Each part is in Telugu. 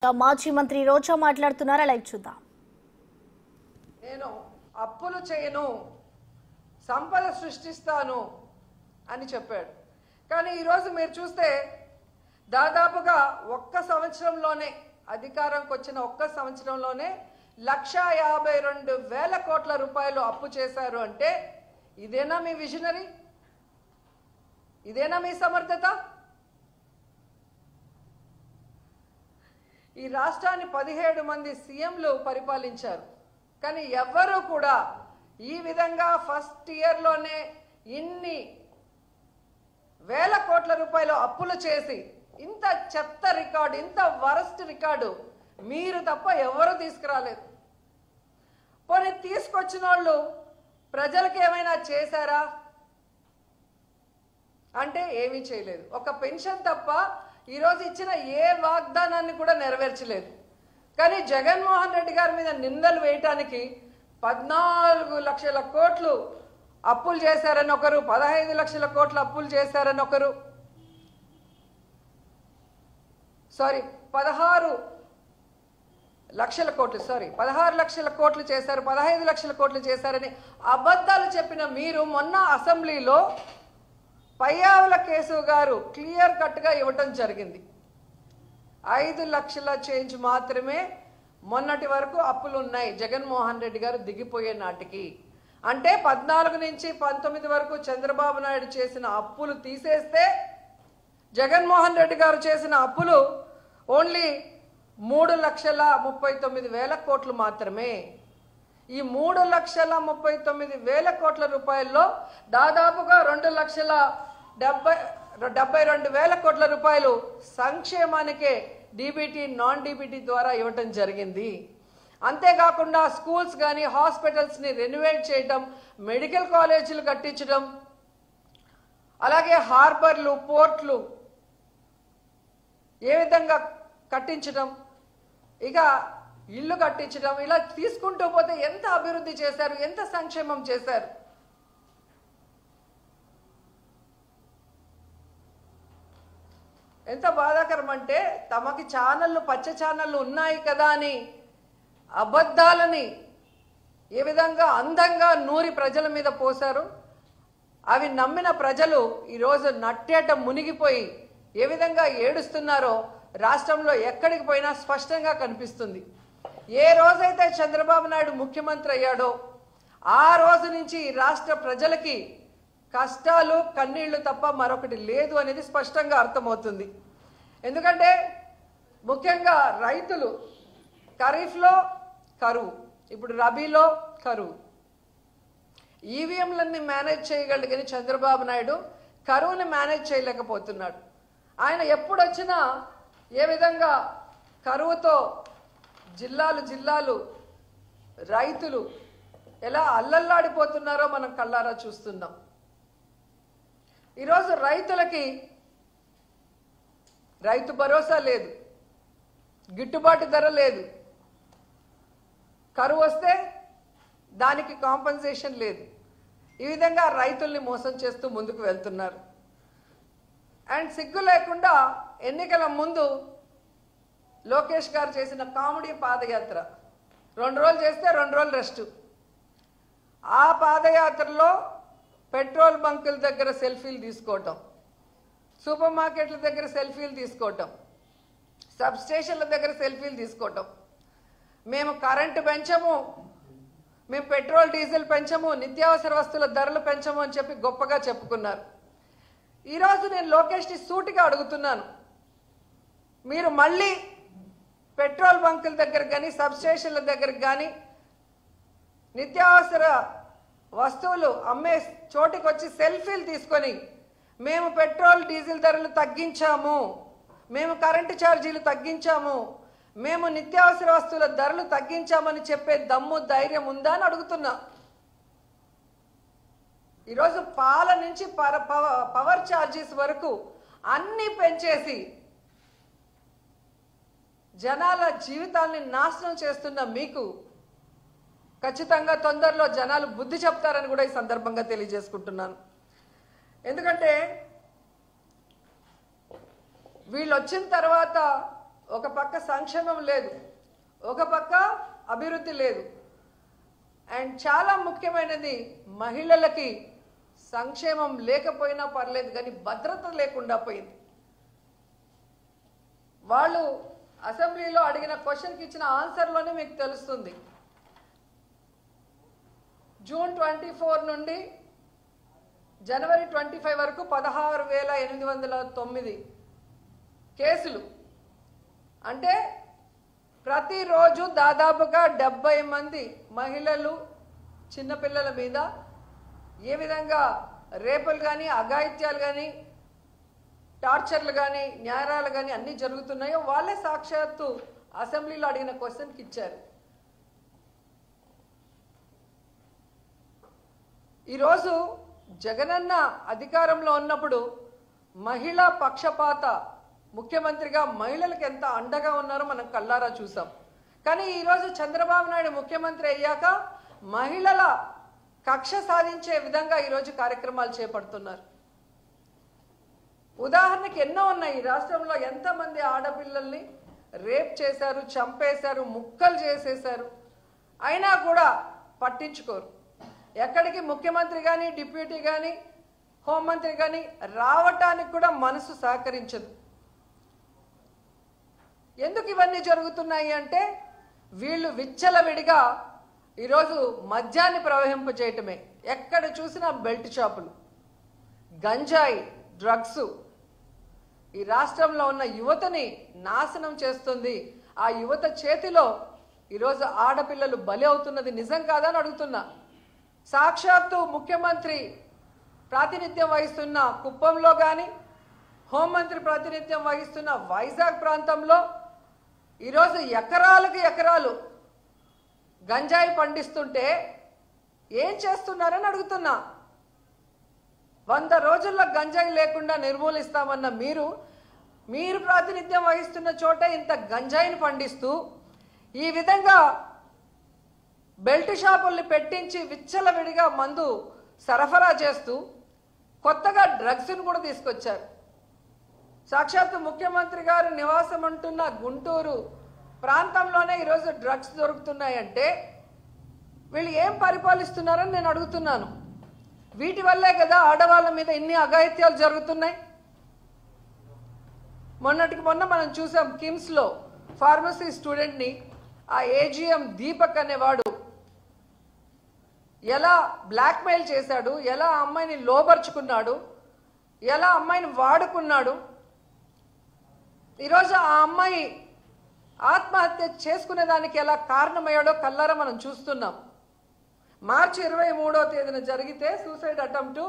మాజీ మంత్రి రోజా మాట్లాడుతున్నారా, లైవ్ చూద్దాం. నేను అప్పులు చేయను, సంపద సృష్టిస్తాను అని చెప్పాడు. కానీ ఈరోజు మీరు చూస్తే దాదాపుగా ఒక్క సంవత్సరంలోనే అధికారంకి వచ్చిన ఒక్క సంవత్సరంలోనే 1,52,000 కోట్ల రూపాయలు అప్పు చేశారు. అంటే ఇదేనా మీ విజనరీ? ఇదేనా మీ సమర్థత? ఈ రాష్ట్రాన్ని 17 మంది సీఎంలు పరిపాలించారు. కానీ ఎవ్వరూ కూడా ఈ విధంగా ఫస్ట్ ఇయర్లోనే ఇన్ని వేల కోట్ల రూపాయలు అప్పులు చేసి ఇంత చెత్త రికార్డు, ఇంత వరస్ట్ రికార్డు మీరు తప్ప ఎవరు తీసుకురాలేదు. పోనీ తీసుకొచ్చిన వాళ్ళు ప్రజలకు ఏమైనా చేశారా అంటే ఏమీ చేయలేదు. ఒక పెన్షన్ తప్ప ఈరోజు ఇచ్చిన ఏ వాగ్దానాన్ని కూడా నెరవేర్చలేదు. కానీ జగన్మోహన్ రెడ్డి గారి మీద నిందలు వేయటానికి 14 లక్షల కోట్లు అప్పులు చేశారని ఒకరు, 15 లక్షల కోట్ల అప్పులు చేశారని ఒకరు, 16 లక్షల కోట్లు చేశారు, 15 లక్షల కోట్లు చేశారని అబద్ధాలు చెప్పిన మీరు మొన్న అసెంబ్లీలో పయ్యావుల కేశవ్ గారు క్లియర్ కట్గా ఇవ్వటం జరిగింది. 5 లక్షల చేంజ్ మాత్రమే మొన్నటి వరకు అప్పులు ఉన్నాయి జగన్మోహన్ రెడ్డి గారు దిగిపోయే నాటికి. అంటే 14 నుంచి 19 వరకు చంద్రబాబు నాయుడు చేసిన అప్పులు తీసేస్తే జగన్మోహన్ రెడ్డి గారు చేసిన అప్పులు ఓన్లీ 3,39,000 కోట్లు మాత్రమే. ఈ 3,39,000 కోట్ల రూపాయల్లో దాదాపుగా 2,72,000 కోట్ల రూపాయలు సంక్షేమానికే డీబీటీ, నాన్ డీబీటీ ద్వారా ఇవ్వటం జరిగింది. అంతేకాకుండా స్కూల్స్ కానీ హాస్పిటల్స్ని రెనోవేట్ చేయటం, మెడికల్ కాలేజీలు కట్టించడం, అలాగే హార్బర్లు, పోర్ట్లు ఏ విధంగా కట్టించడం, ఇక ఇల్లు కట్టించడం, ఇలా తీసుకుంటూ పోతే ఎంత అభివృద్ధి చేశారు, ఎంత సంక్షేమం చేశారు. ఎంత బాధాకరం అంటే తమకి ఛానళ్ళు, పచ్చ ఛానళ్ళు ఉన్నాయి కదా అని అబద్ధాలని ఏ విధంగా అందంగా నూరి ప్రజల మీద పోశారు. అవి నమ్మిన ప్రజలు ఈరోజు నట్టేట మునిగిపోయి ఏ విధంగా ఏడుస్తున్నారో రాష్ట్రంలో ఎక్కడికి పోయినా స్పష్టంగా కనిపిస్తుంది. ఏ రోజైతే చంద్రబాబు నాయుడు ముఖ్యమంత్రి అయ్యాడో ఆ రోజు నుంచి రాష్ట్ర ప్రజలకి కష్టాలు, కన్నీళ్లు తప్ప మరొకటి లేదు అనేది స్పష్టంగా అర్థమవుతుంది. ఎందుకంటే ముఖ్యంగా రైతులు ఖరీఫ్లో కరువు, ఇప్పుడు రబీలో కరువు. ఈవీఎంలన్నీ మేనేజ్ చేయగలిగిన చంద్రబాబు నాయుడు కరువుని మేనేజ్ చేయలేకపోతున్నాడు. ఆయన ఎప్పుడు వచ్చినా ఏ విధంగా కరువుతో జిల్లాలు రైతులు ఎలా అల్లల్లాడిపోతున్నారో మనం కళ్ళారా చూస్తున్నాం. ఈరోజు రైతులకి రైతు భరోసా లేదు, గిట్టుబాటు ధర లేదు, కరువు వస్తే దానికి కాంపెన్సేషన్ లేదు. ఈ విధంగా రైతుల్ని మోసం చేస్తూ ముందుకు వెళ్తున్నారు. అండ్ సిగ్గు లేకుండా ఎన్నికల ముందు లోకేష్ గారు చేసిన కామెడీ పాదయాత్ర 2 రోజులు చేస్తే 2 రోజులు రెస్ట్. ఆ పాదయాత్రలో పెట్రోల్ బంకుల దగ్గర సెల్ఫీలు తీసుకోవటం, సూపర్ మార్కెట్ల దగ్గర సెల్ఫీలు తీసుకోవటం, సబ్ స్టేషన్ల దగ్గర సెల్ఫీలు తీసుకోవటం, మేము కరెంటు పెంచము, మేము పెట్రోల్ డీజిల్ పెంచము, నిత్యావసర వస్తువుల ధరలు పెంచము అని చెప్పి గొప్పగా చెప్పుకున్నారు. ఈరోజు నేను లోకేష్ని సూటిగా అడుగుతున్నాను, మీరు మళ్ళీ పెట్రోల్ బంకుల దగ్గర కానీ సబ్ స్టేషన్ల దగ్గర కానీ నిత్యావసర వస్తువులు అమ్మే చోటికి వచ్చి సెల్ఫీలు తీసుకొని మేము పెట్రోల్ డీజిల్ ధరలు తగ్గించాము, మేము కరెంటు ఛార్జీలు తగ్గించాము, మేము నిత్యావసర వస్తువుల ధరలు తగ్గించామని చెప్పే దమ్ము, ధైర్యం ఉందా అని అడుగుతున్నా. ఈరోజు పాల నుంచి పవర్ ఛార్జెస్ వరకు అన్నీ పెంచేసి జనాల జీవితాల్ని నాశనం చేస్తున్న మీకు ఖచ్చితంగా తొందరలో జనాలు బుద్ధి చెప్తారని కూడా ఈ సందర్భంగా తెలియజేసుకుంటున్నాను. ఎందుకంటే వీళ్ళు వచ్చిన తర్వాత ఒక పక్క సంక్షేమం లేదు, ఒక పక్క అభివృద్ధి లేదు. అండ్ చాలా ముఖ్యమైనది, మహిళలకి సంక్షేమం లేకపోయినా పర్లేదు కానీ భద్రత లేకుండా పోయింది. వాళ్ళు అసెంబ్లీలో అడిగిన క్వశ్చన్కి ఇచ్చిన ఆన్సర్లోనే మీకు తెలుస్తుంది. జూన్ 24 నుండి జనవరి 25 వరకు 16,809 కేసులు. అంటే ప్రతిరోజు దాదాపుగా 70 మంది మహిళలు, చిన్నపిల్లల మీద ఏ విధంగా రేపులు కానీ, అఘాయిత్యాలు కానీ, టార్చర్లు కానీ, న్యాయాలు కానీ అన్నీ జరుగుతున్నాయో వాళ్ళే సాక్షాత్తు అసెంబ్లీలో అడిగిన క్వశ్చన్కి ఇచ్చారు. ఈరోజు జగనన్న అధికారంలో ఉన్నప్పుడు మహిళా పక్షపాత ముఖ్యమంత్రిగా మహిళలకు ఎంత అండగా ఉన్నారో మనం కళ్ళారా చూసాం. కానీ ఈరోజు చంద్రబాబు నాయుడు ముఖ్యమంత్రి అయ్యాక మహిళల కక్ష సాధించే విధంగా ఈరోజు కార్యక్రమాలు చేపడుతున్నారు. ఉదాహరణకి ఎన్నో ఉన్నాయి. ఈ రాష్ట్రంలో ఎంతమంది ఆడపిల్లల్ని రేప్ చేశారు, చంపేశారు, ముక్కలు చేసేశారు, అయినా కూడా పట్టించుకోరు. ఎక్కడికి ముఖ్యమంత్రి కానీ, డిప్యూటీ కానీ, హోంమంత్రి కానీ రావటానికి కూడా మనసు సహకరించదు. ఎందుకు ఇవన్నీ జరుగుతున్నాయి అంటే వీళ్ళు విచ్చలవిడిగా ఈరోజు మద్యాన్ని ప్రవహింపజేయటమే. ఎక్కడ చూసినా బెల్ట్ షాపులు, గంజాయి, డ్రగ్స్ ఈ రాష్ట్రంలో ఉన్న యువతని నాశనం చేస్తుంది. ఆ యువత చేతిలో ఈరోజు ఆడపిల్లలు బలి అవుతున్నది నిజం కాదని అడుగుతున్నా. సాక్షాత్తు ముఖ్యమంత్రి ప్రాతినిధ్యం వహిస్తున్న కుప్పంలో కానీ, హోంమంత్రి ప్రాతినిధ్యం వహిస్తున్న వైజాగ్ ప్రాంతంలో ఈరోజు ఎకరాలకు ఎకరాలు గంజాయి పండిస్తుంటే ఏం చేస్తున్నారని అడుగుతున్నా. 100 రోజుల్లో గంజాయి లేకుండా నిర్మూలిస్తామన్న మీరు ప్రాతినిధ్యం వహిస్తున్న చోట ఇంత గంజాయిని పండిస్తూ ఈ విధంగా బెల్ట్ షాపుల్ని పెట్టించి విచ్చలవిడిగా మందు సరఫరా చేస్తూ కొత్తగా డ్రగ్స్ను కూడా తీసుకొచ్చారు. సాక్షాత్తు ముఖ్యమంత్రి గారు నివాసం ఉంటున్న గుంటూరు ప్రాంతంలోనే ఈరోజు డ్రగ్స్ దొరుకుతున్నాయంటే వీళ్ళు ఏం పరిపాలిస్తున్నారని నేను అడుగుతున్నాను. వీటి వల్లే కదా ఆడవాళ్ళ మీద ఇన్ని అఘాయిత్యాలు జరుగుతున్నాయి. మొన్నటికి మొన్న మనం చూసాం కిమ్స్లో ఫార్మసీ స్టూడెంట్ని ఆ ఏజీఎం దీపక్ అనేవాడు ఎలా బ్లాక్మెయిల్ చేశాడు, ఎలా అమ్మాయిని లోబర్చుకున్నాడు, ఎలా అమ్మాయిని వాడుకున్నాడు. ఈరోజు ఆ అమ్మాయి ఆత్మహత్య చేసుకునేదానికి ఎలా కారణమయ్యాడో కళ్ళారా మనం చూస్తున్నాం. మార్చి 23వ తేదీన జరిగితే సూసైడ్ అటెంప్ట్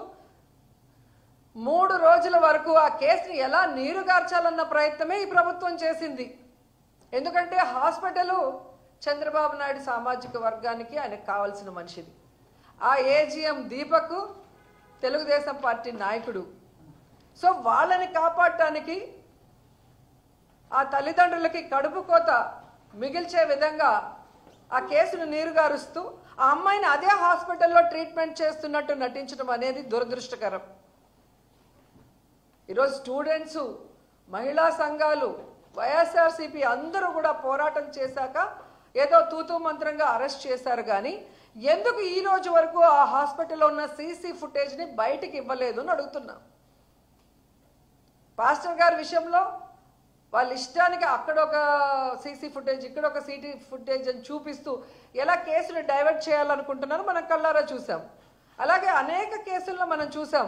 3 రోజుల వరకు ఆ కేసుని ఎలా నీరుగార్చాలన్న ప్రయత్నమే ఈ ప్రభుత్వం చేసింది. ఎందుకంటే హాస్పిటల్ చంద్రబాబు నాయుడు సామాజిక వర్గానికి ఆయనకు కావాల్సిన మనిషిది. ఆ ఏజీఎం దీపక్ తెలుగుదేశం పార్టీ నాయకుడు. సో వాళ్ళని కాపాడటానికి ఆ తల్లిదండ్రులకి కడుపు కోత మిగిల్చే విధంగా ఆ కేసును నీరుగారుస్తూ ఆ అమ్మాయిని అదే హాస్పిటల్లో ట్రీట్మెంట్ చేస్తున్నట్టు నటించడం అనేది దురదృష్టకరం. ఈరోజు స్టూడెంట్స్, మహిళా సంఘాలు, వైఎస్ఆర్సీపీ అందరూ కూడా పోరాటం చేశాక ఏదో తూతూ మంత్రంగా అరెస్ట్ చేశారు. కానీ ఎందుకు ఈ రోజు వరకు ఆ హాస్పిటల్లో ఉన్న సీసీ ఫుటేజ్ని బయటికి ఇవ్వలేదు అని అడుగుతున్నా. పాస్టర్ గారి విషయంలో వాళ్ళ ఇష్టానికి అక్కడ ఒక సీసీ ఫుటేజ్, ఇక్కడ ఒక సీటీ ఫుటేజ్ అని చూపిస్తూ ఎలా కేసులు డైవర్ట్ చేయాలనుకుంటున్నారో మనం కళ్ళారా చూసాం. అలాగే అనేక కేసుల్లో మనం చూసాం.